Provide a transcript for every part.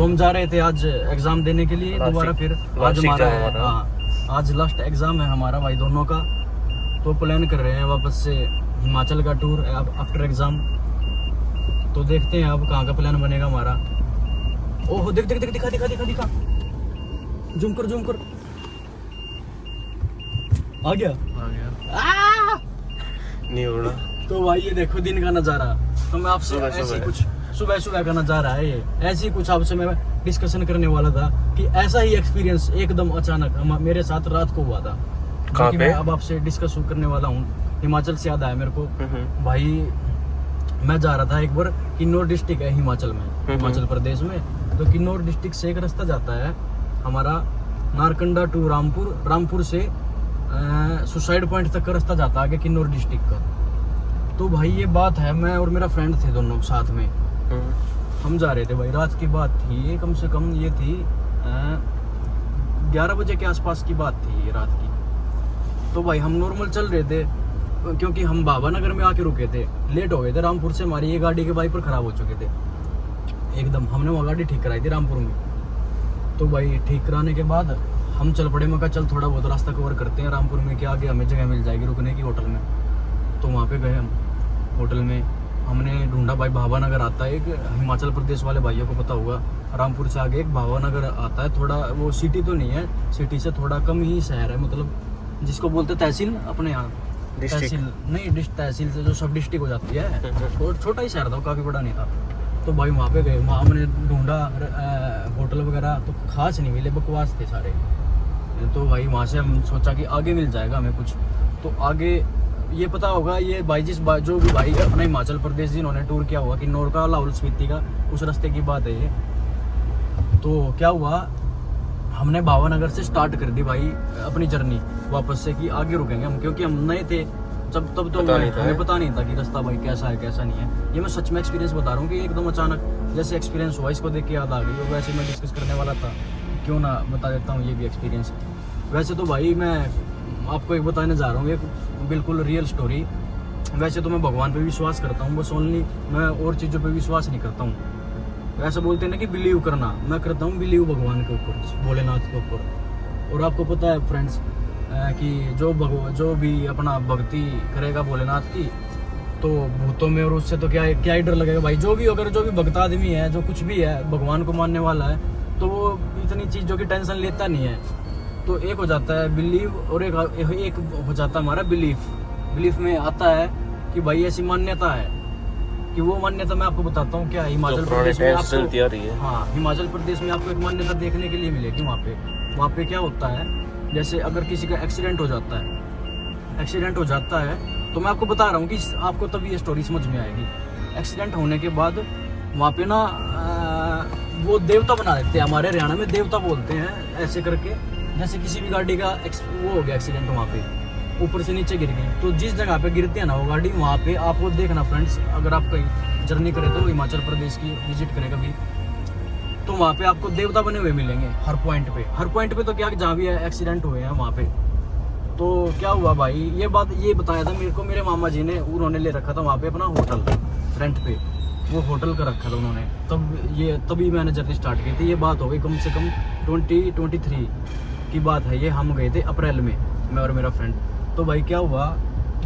तो हम जा रहे थे आज एग्जाम देने के लिए दोबारा, फिर आज हमारा है, हाँ आज लास्ट एग्जाम है हमारा भाई दोनों का। तो प्लान कर रहे हैं वापस से हिमाचल का टूर आफ्टर एग्जाम। तो देखते हैं अब कहाँ का प्लान बनेगा हमारा। ओह देख देख देख, दिखा दिखा दिखा दिखा, जूम कर जूम कर, आ गया नहीं होना। तो भाई ये देखो दिन का नज़ारा। तो मैं आपसे ऐसे ही कुछ सुबह सुबह का नज़ारा है ये, ऐसे ही कुछ आपसे मैं डिस्कशन करने वाला था कि ऐसा ही एक्सपीरियंस एकदम अचानक मेरे साथ रात को हुआ था। कहाँ पे? मैं अब आपसे डिस्कस करने वाला हूँ। हिमाचल से याद आया मेरे को भाई, मैं जा रहा था एक बार, किन्नौर डिस्ट्रिक्ट है हिमाचल में, हिमाचल प्रदेश में। तो किन्नौर डिस्ट्रिक्ट से एक रास्ता जाता है हमारा नारकंडा टू रामपुर, रामपुर से सुसाइड पॉइंट तक का रास्ता जाता है आगे किन्नौर डिस्ट्रिक्ट का। तो भाई ये बात है, मैं और मेरा फ्रेंड थे दोनों साथ में, हम जा रहे थे भाई। रात की बात थी ये, कम से कम ये थी 11 बजे के आसपास की बात थी ये रात की। तो भाई हम नॉर्मल चल रहे थे क्योंकि हम बाबा नगर में आके रुके थे, लेट हो गए थे। रामपुर से हमारी ये गाड़ी के वाइपर खराब हो चुके थे एकदम, हमने वो गाड़ी ठीक कराई थी रामपुर में। तो भाई ठीक कराने के बाद हम चल पड़े, मैं कहा चल थोड़ा बहुत रास्ता कवर करते हैं रामपुर में, कि आगे हमें जगह मिल जाएगी रुकने की होटल में। तो वहाँ पे गए हम होटल में, हमने ढूंढा भाई भावा नगर आता है एक, हिमाचल प्रदेश वाले भाइयों को पता होगा, रामपुर से आगे एक भावा नगर आता है। थोड़ा वो सिटी तो नहीं है, सिटी से थोड़ा कम ही शहर है, मतलब जिसको बोलते तहसील अपने यहाँ, तहसील नहीं तहसील से जो सब डिस्ट्रिक्ट हो जाती है, छोटा ही शहर था, काफ़ी बड़ा नहीं था। तो भाई वहाँ पे गए, वहाँ हमने ढूंढा होटल वगैरह, तो खास नहीं मिले, बकवास थे सारे। तो भाई वहाँ से हम सोचा कि आगे मिल जाएगा हमें कुछ। तो आगे ये पता होगा, ये भाई जो भी भाई अपना हिमाचल प्रदेश जिन्होंने टूर किया हुआ किन्नौर का, लाहौल स्पीति का, उस रास्ते की बात है ये। तो क्या हुआ, हमने भावानगर से स्टार्ट कर दी भाई अपनी जर्नी वापस से, कि आगे रुकेंगे हम, क्योंकि हम नए थे तब तो हमें पता नहीं था कि रास्ता भाई कैसा है कैसा नहीं है। ये मैं सच में एक्सपीरियंस बता रहा हूँ कि एकदम अचानक जैसे एक्सपीरियंस हुआ, इसको देख के याद आ गई। और वैसे मैं डिस्कस करने वाला था, क्यों ना बता देता हूँ ये भी एक्सपीरियंस। वैसे तो भाई मैं आपको एक बताने जा रहा हूँ, एक बिल्कुल रियल स्टोरी। वैसे तो मैं भगवान पे विश्वास करता हूँ, बस ओनली मैं और चीज़ों पे विश्वास नहीं करता हूँ। ऐसा बोलते हैं ना कि बिलीव करना, मैं करता हूँ बिलीव भगवान के ऊपर, भोलेनाथ के ऊपर। और आपको पता है फ्रेंड्स कि जो भी अपना भक्ति करेगा भोलेनाथ की, तो भूतों में और उससे तो क्या ही डर लगेगा भाई। जो भी अगर जो भी भक्त आदमी है, जो कुछ भी है, भगवान को मानने वाला है, तो वो इतनी चीज़ों की टेंशन लेता नहीं है। तो एक हो जाता है बिलीव और एक हो जाता है हमारा बिलीफ में आता है कि भाई ऐसी मान्यता है, कि वो मान्यता मैं आपको बताता हूँ क्या है। हिमाचल प्रदेश में आपको, हाँ हिमाचल प्रदेश में आपको एक मान्यता देखने के लिए मिलेगी। वहाँ पे क्या होता है, जैसे अगर किसी का एक्सीडेंट हो जाता है, तो मैं आपको बता रहा हूँ कि आपको तभी ये स्टोरी समझ में आएगी। एक्सीडेंट होने के बाद वहाँ पे ना वो देवता बना देते हैं, हमारे हरियाणा में देवता बोलते हैं ऐसे करके। जैसे किसी भी गाड़ी का वो हो गया एक्सीडेंट, वहाँ पे ऊपर से नीचे गिर गई, तो जिस जगह पे गिरते हैं ना वो गाड़ी, वहाँ पे आपको देखना फ्रेंड्स, अगर आप कहीं जर्नी करें तो हिमाचल प्रदेश की विजिट करें कभी, तो वहाँ पे आपको देवता बने हुए मिलेंगे हर पॉइंट पे। तो क्या जहाँ भी एक्सीडेंट हुए हैं वहाँ पे। तो क्या हुआ भाई, ये बताया था मेरे को मेरे मामा जी ने, उन्होंने ले रखा था वहाँ पे अपना होटल रेंट पे, वो होटल का रखा था उन्होंने। तभी मैंने जर्नी स्टार्ट की थी। ये बात हो गई कम से कम 2023 की बात है ये। हम गए थे अप्रैल में, मैं और मेरा फ्रेंड। तो भाई क्या हुआ,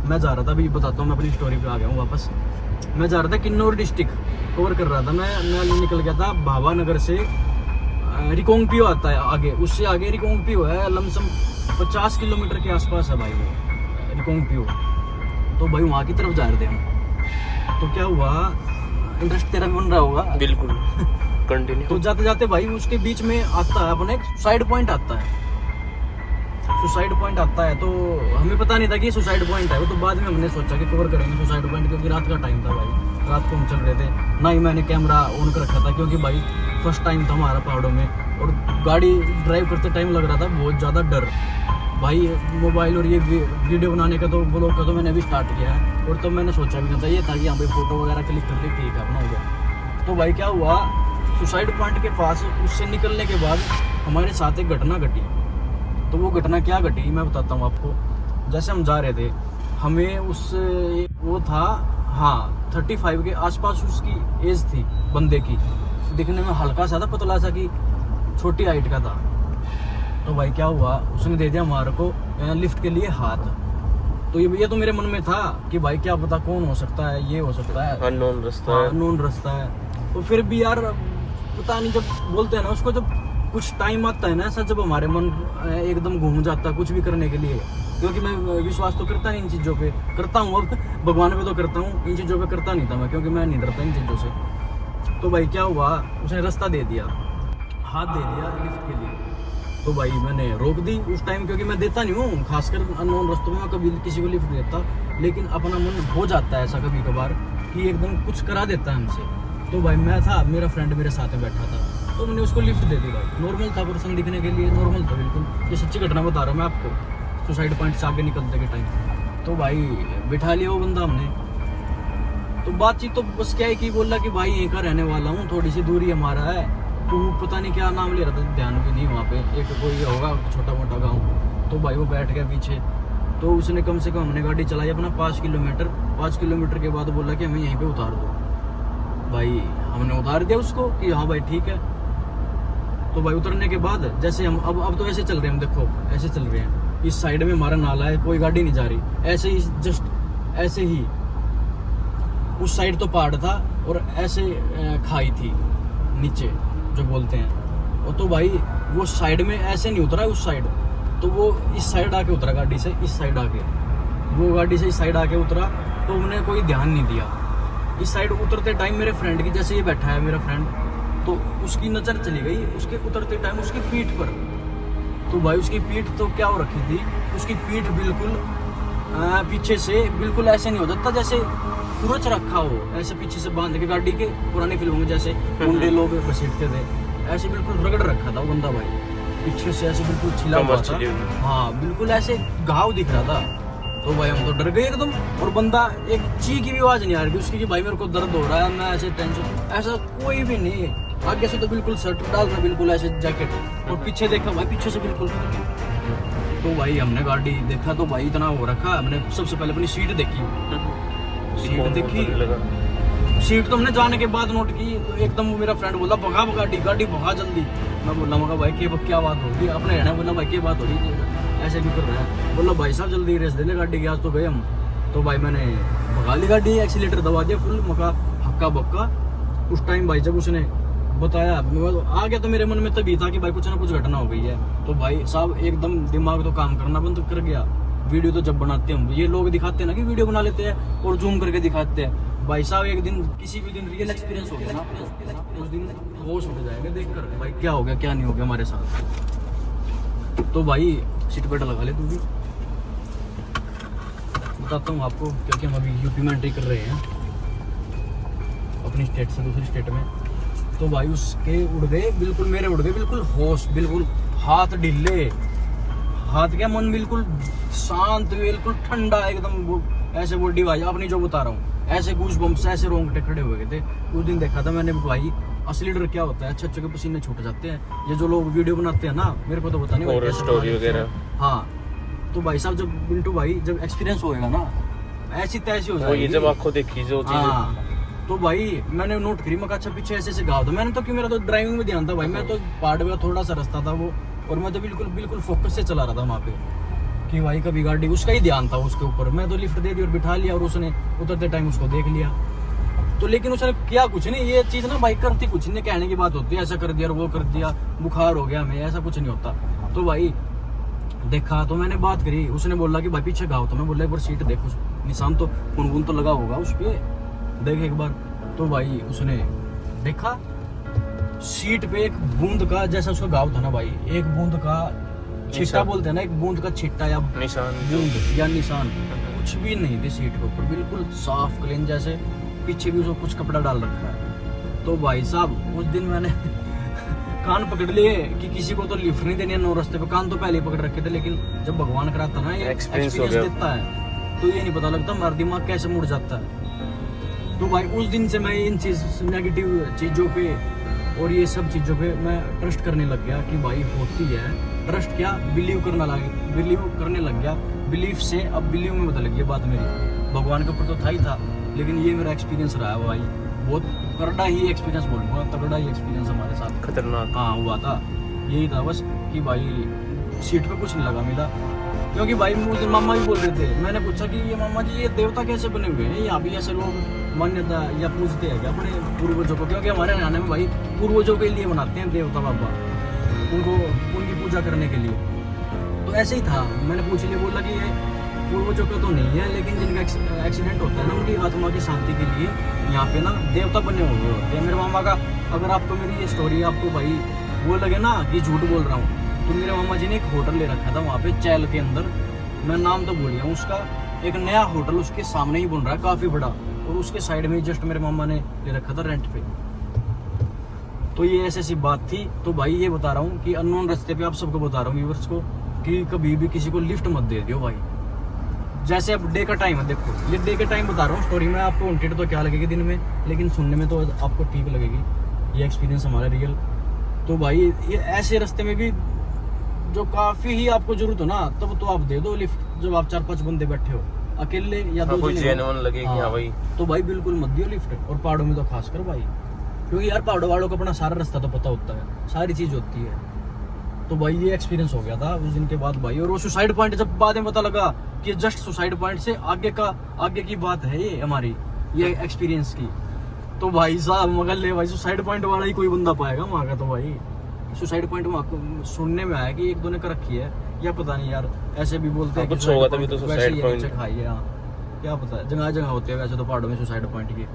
मैं जा रहा था, अभी बताता हूँ, मैं अपनी स्टोरी पे आ गया हूँ वापस। मैं जा रहा था किन्नौर डिस्ट्रिक्ट कवर कर रहा था मैं निकल गया था भावानगर से। रिकोंगपियो आता है आगे, उससे आगे रिकोंगपियो है, लमसम 50 किलोमीटर के आसपास है भाई वो रिकोंगपियो। तो भाई वहाँ की तरफ जा रहे थे हम। तो क्या हुआ, इंटरेस्ट तेरा भी बन रहा होगा बिल्कुल कंटिन्यू। तो जाते जाते भाई उसके बीच में आता है अपना एक सुसाइड पॉइंट आता है। तो हमें पता नहीं था कि सुसाइड पॉइंट है वो, तो बाद में हमने सोचा कि कवर करेंगे सुसाइड पॉइंट, क्योंकि रात का टाइम था भाई, रात को हम चल रहे थे। ना ही मैंने कैमरा ऑन कर रखा था, क्योंकि भाई फर्स्ट टाइम था हमारा पहाड़ों में, और गाड़ी ड्राइव करते टाइम लग रहा था बहुत ज़्यादा डर भाई। मोबाइल और ये वीडियो बनाने का तो व्लॉग का तो मैंने अभी स्टार्ट किया है, और तब मैंने सोचा भी नहीं था, ये था कि यहाँ पे फोटो वगैरह क्लिक करके ठीक है अपना हो गया। तो भाई क्या हुआ, सुसाइड पॉइंट के पास उससे निकलने के बाद हमारे साथ एक घटना घटी। तो वो घटना क्या घटी मैं बताता हूँ आपको। जैसे हम जा रहे थे, हमें वो था 35 के आसपास उसकी एज थी बंदे की, दिखने में हल्का सा था, पतला सा, कि छोटी हाइट का था। तो भाई क्या हुआ, उसने दे दिया हमारे को लिफ्ट के लिए हाथ। तो ये तो मेरे मन में था कि भाई क्या पता कौन हो सकता है, ये हो सकता है, अननोन रास्ता है। अननोन रास्ता है। तो फिर भी यार पता नहीं, जब बोलते हैं ना उसको, जब कुछ टाइम आता है ना ऐसा, जब हमारे मन एकदम घूम जाता है कुछ भी करने के लिए, क्योंकि मैं विश्वास तो करता नहीं इन चीज़ों पे, करता हूँ अब भगवान पे तो करता हूँ, इन चीज़ों पे करता नहीं था मैं, क्योंकि मैं नहीं डरता इन चीज़ों से। तो भाई क्या हुआ, उसने रास्ता दे दिया, हाथ दे दिया लिफ्ट के लिए। तो भाई मैंने रोक दी उस टाइम, क्योंकि मैं देता नहीं हूँ, खासकर अननोन रास्तों में मैं कभी किसी को लिफ्ट देता, लेकिन अपना मन हो जाता है ऐसा कभी कभार कि एकदम कुछ करा देता है हमसे। तो भाई मैं था, मेरा फ्रेंड मेरे साथ में बैठा था, तो मैंने उसको लिफ्ट दे दी। भाई नॉर्मल था, पर्सन दिखने के लिए नॉर्मल था बिल्कुल, ये सच्ची घटना बता रहा हूँ मैं आपको, सुसाइड पॉइंट से आगे निकलते के टाइम। तो भाई बिठा लिया वो बंदा हमने। तो बातचीत तो बस क्या है कि बोला कि भाई यहीं का रहने वाला हूँ, थोड़ी सी दूरी हमारा है, तो पता नहीं क्या नाम ले रहा था, ध्यान भी नहीं वहाँ पे, एक कोई होगा छोटा मोटा गाँव। तो भाई वो बैठ गया पीछे। तो उसने कम से कम, हमने गाड़ी चलाई अपना 5 किलोमीटर, 5 किलोमीटर के बाद बोला कि हमें यहीं पे उतार दो। भाई हमने उतार दिया उसको कि हाँ भाई ठीक है। तो भाई उतरने के बाद जैसे हम अब तो ऐसे चल रहे हैं, हम देखो ऐसे चल रहे हैं, इस साइड में हमारा नाला है, कोई गाड़ी नहीं जा रही, ऐसे ही जस्ट ऐसे ही, उस साइड तो पहाड़ था और ऐसे खाई थी नीचे जो बोलते हैं। और तो भाई वो साइड में ऐसे नहीं उतरा, उस साइड, तो वो इस साइड आके उतरा, गाड़ी से इस साइड आके, वो गाड़ी से इस साइड आके उतरा। तो हमने कोई ध्यान नहीं दिया। इस साइड उतरते टाइम मेरे फ्रेंड की, जैसे ये बैठा है मेरा फ्रेंड, तो उसकी नज़र चली गई उसके उतरते टाइम उसकी पीठ पर। तो भाई उसकी पीठ तो क्या हो रखी थी, उसकी पीठ बिल्कुल पीछे से बिल्कुल ऐसे नहीं हो जाता जैसे कुरच रखा हो, ऐसे पीछे से बांध के, गाड़ी के पुरानी फिल्मों में जैसे गुंडे लोग घसीटते थे, ऐसे बिल्कुल रगड़ रखा था वो बंदा भाई, पीछे से ऐसे बिल्कुल छिला हुआ था। हाँ बिल्कुल ऐसे घाव दिख रहा था। तो भाई हम तो डर गए एकदम, और बंदा एक ची की भी आवाज नहीं आ रही उसकी कि भाई मेरे को दर्द हो रहा है, मैं ऐसे टेंशन, ऐसा कोई भी नहीं। आगे से तो बिल्कुल शर्ट डाल रहा, बिल्कुल ऐसे जैकेट, और पीछे देखा भाई पीछे से बिल्कुल। तो भाई हमने गाड़ी देखा तो भाई इतना हो रखा, हमने सबसे पहले अपनी सीट देखी, सीट देखी, सीट तो हमने जाने के बाद नोट की। तो एकदम मेरा फ्रेंड बोला भगा गाड़ी भगा जल्दी। मैं बोला मगा भाई क्या बात होगी, अपने रहना, बोला भाई क्या बात हो रही है, ऐसे क्यों कर रहा है। बोला भाई साहब जल्दी रेस दे ले गाड़ी की, आज तो गए हम। तो भाई मैंने भगा ली गाड़ी, एक्सीलेटर दबा दिया फुल, मका हक्का बक्का। उस टाइम भाई जब उसने बताया आ गया, तो मेरे मन में तभी था कि भाई कुछ ना कुछ घटना हो गई है। तो भाई साहब एकदम दिमाग तो काम करना बंद कर गया। वीडियो तो जब बनाते हैं ये लोग दिखाते हैं ना कि वीडियो बना लेते हैं और जूम करके दिखाते हैं, भाई साहब एक दिन किसी भी दिन रियल एक्सपीरियंस हो गया ना, उस दिन होश उठ जाएगा देख कर भाई क्या हो गया क्या नहीं हो गया हमारे साथ। तो भाई सीट बेल्ट लगा ले तू भी, बताता हूँ आपको, क्योंकि हम अभी यूपी में एंट्री कर रहे हैं अपनी स्टेट से दूसरी स्टेट में। तो भाई उसके उड़ गए बिल्कुल, मेरे उड़ गए बिल्कुल होश, बिल्कुल हाथ ढीले, हाथ क्या मन बिल्कुल शांत, बिल्कुल ठंडा एकदम, वो ऐसे बॉडी भाई अपनी जो बता रहा हूँ, ऐसे गूज बम्स, ऐसे रोंगटे खड़े हुए गए थे। उस दिन देखा था मैंने भाई असली डर क्या होता है, अच्छे के पसीने छूट जाते हैं। ये जो लोग वीडियो बनाते हैं ना, मेरे को तो पता नहीं स्टोरी वगैरह। हाँ तो भाई साहब जब बिल्टू भाई जब एक्सपीरियंस होएगा ना, ऐसी तैसी हो जाएगी, ये जब आपको देखी जो चीज। तो भाई मैंने नोट करी, मैं अच्छा पीछे ऐसे घाव था, मैंने तो क्यों, मेरा तो ड्राइविंग में ध्यान था भाई, मैं तो पहाड़ में थोड़ा सा रास्ता था वो, और मैं तो बिल्कुल फोकस से चला रहा था वहाँ पे कि भाई कभी गाड़ी, उसका ही ध्यान था उसके ऊपर। मैं तो लिफ्ट दे दी और बिठा लिया, और उसने उतरते टाइम उसको देख लिया। तो लेकिन उसने किया कुछ नहीं, ये चीज़ ना भाई करती कुछ नहीं, कहने की बात होती है, ऐसा कर दिया और वो कर दिया, बुखार हो गया हमें, ऐसा कुछ नहीं होता। तो भाई देखा, तो मैंने बात करी, उसने बोला कि भाई पीछे घाव, तो मैं बोला एक बार सीट देख, उस निशान तो खून तो लगा होगा उस पर, देख एक बार। तो भाई उसने देखा सीट पे एक बूंद का, जैसा उसका घाव था ना भाई, एक बूंद का छिट्टा बोलते हैं ना, एक बूंद का छिट्टा या निशान, बूंद या निशान, कुछ भी नहीं थी सीट के ऊपर, बिल्कुल साफ क्लीन, जैसे पीछे भी उसको कुछ कपड़ा डाल रखा है। तो भाई साहब उस दिन मैंने कान पकड़ लिए कि किसी को तो लिफ्ट नहीं देनी है, नो रास्ते पे कान तो पहले ही पकड़ रखे थे। लेकिन जब भगवान कराता ना, ये एक्सपीरियंस देता है, तो ये नहीं पता लगता हमारा दिमाग कैसे मुड़ जाता है। तो भाई उस दिन से मैं इन नेगेटिव चीज़ों पे और ये सब चीज़ों पे मैं ट्रस्ट करने लग गया कि भाई होती है। ट्रस्ट क्या, बिलीव करने लग गया। बिलीफ से अब बिलीव में बदल गई बात मेरी। भगवान के ऊपर तो था ही था, लेकिन ये मेरा एक्सपीरियंस रहा है भाई। बहुत तगड़ा ही एक्सपीरियंस बोलूँगा, तगड़ा ही एक्सपीरियंस हमारे साथ खतरनाक। हाँ हुआ था। यही था बस कि भाई सीट पे कुछ नहीं लगा मिला, क्योंकि भाई मुझे मामा भी बोल रहे थे। मैंने पूछा कि ये मामा जी ये देवता कैसे बने हुए हैं, यहाँ भी ऐसे लोग मान्यता या पूजते हैं क्या अपने पूर्वजों को? क्योंकि हमारे हरियाणा में भाई पूर्वजों के लिए बनाते हैं देवता बाबा, उनको उनकी पूजा करने के लिए। तो ऐसे ही था, मैंने पूछ लिया, बोला कि ये पूर्वजों का तो नहीं है, लेकिन जिनका एक्सीडेंट होता है ना उनकी आत्मा की शांति के लिए यहाँ पे ना देवता बने हुए होते हैं। मेरे मामा का, अगर आपको मेरी ये स्टोरी आपको भाई वो लगे ना कि झूठ बोल रहा हूँ, तो मेरे मामा जी ने एक होटल ले रखा था वहाँ पे चैल के अंदर, मैं नाम तो भूल गया उसका। एक नया होटल उसके सामने ही बन रहा है, काफ़ी बड़ा, और उसके साइड में जस्ट मेरे मामा ने ले रखा था रेंट पे। तो ये ऐसी सी बात थी। तो भाई ये बता रहा हूँ कि अननोन रास्ते पे आप सबको बता रहा हूँ व्यूअर्स को कि कभी भी किसी को लिफ्ट मत दे दियो भाई। जैसे अब डे का टाइम है, देखो ये डे के टाइम बता रहा हूँ स्टोरी में, आपको वांटेड तो क्या लगेगी दिन में, लेकिन सुनने में तो आपको ठीक लगेगी। ये एक्सपीरियंस हमारा रियल। तो भाई ये ऐसे रास्ते में भी जो काफ़ी ही आपको जरूरत हो ना, तब तो आप दे दो लिफ्ट। जब आप 4-5 बंदे बैठे हो अकेले या दो कोई जने जेन्युइन लगे कि हाँ भाई, तो भाई बिल्कुल मत दियो लिफ्ट। और पहाड़ों में तो खासकर भाई, क्योंकि यार पहाड़ों वालों को अपना सारा रास्ता तो पता होता है, सारी चीज़ होती है। तो भाई ये एक्सपीरियंस हो गया था उस दिन के बाद भाई। और वो सुसाइड पॉइंट जब बाद में पता लगा कि जस्ट सुसाइड पॉइंट से आगे की बात है ये हमारी, ये एक्सपीरियंस की, तो भाई साहब मगर ले भाई सुसाइड पॉइंट वाला ही कोई बंदा पाएगा वहाँ का। तो भाई सुसाइड पॉइंट वहाँ सुनने में आया कि एक दो ने कर रखी है, या पता नहीं यार, ऐसे भी बोलते हैं कुछ होगा तभी तो सुसाइड पॉइंट खाई है, क्या पता है, जगह जगह होते हैं वैसे तो पहाड़ों में सुसाइड पॉइंट की।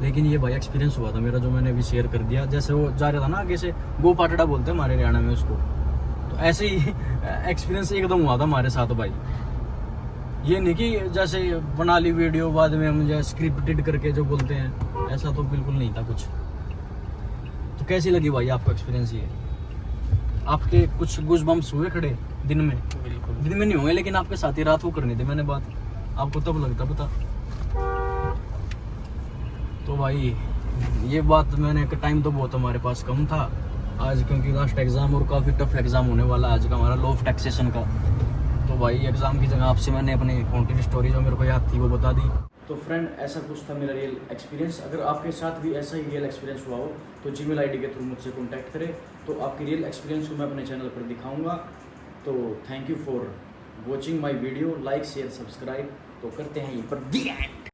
लेकिन ये भाई एक्सपीरियंस हुआ था मेरा, जो मैंने अभी शेयर कर दिया। जैसे वो जा रहा था ना आगे से, गो पाटड़ा बोलते हैं हमारे हरियाणा में उसको, तो ऐसे ही एक्सपीरियंस एकदम हुआ था हमारे साथ भाई। ये नहीं कि जैसे बना ली वीडियो बाद में मुझे स्क्रिप्टेड करके जो बोलते हैं, ऐसा तो बिल्कुल नहीं था कुछ। तो कैसी लगी भाई आपको एक्सपीरियंस ये? आपके कुछ गूज़बम्प्स हुए खड़े दिन में? बिल्कुल दिन में नहीं हुए, लेकिन आपके साथ ही रात को करनी थी मैंने बात, आपको तब लगता पता। तो भाई ये बात मैंने, टाइम तो बहुत हमारे पास कम था आज, क्योंकि लास्ट एग्ज़ाम और काफ़ी टफ एग्ज़ाम होने वाला आज का हमारा, लॉ ऑफ टैक्सेशन का। तो भाई एग्ज़ाम की जगह आपसे मैंने अपनी कॉन्टेंट स्टोरी जो मेरे को याद थी वो बता दी। तो फ्रेंड ऐसा कुछ था मेरा रियल एक्सपीरियंस। अगर आपके साथ भी ऐसा ही रियल एक्सपीरियंस हुआ हो तो जीमेल आईडी के थ्रू मुझसे कॉन्टैक्ट करें, तो आपके रियल एक्सपीरियंस को मैं अपने चैनल पर दिखाऊंगा। तो thank you for watching my video, like share subscribe. तो करते हैं ये पर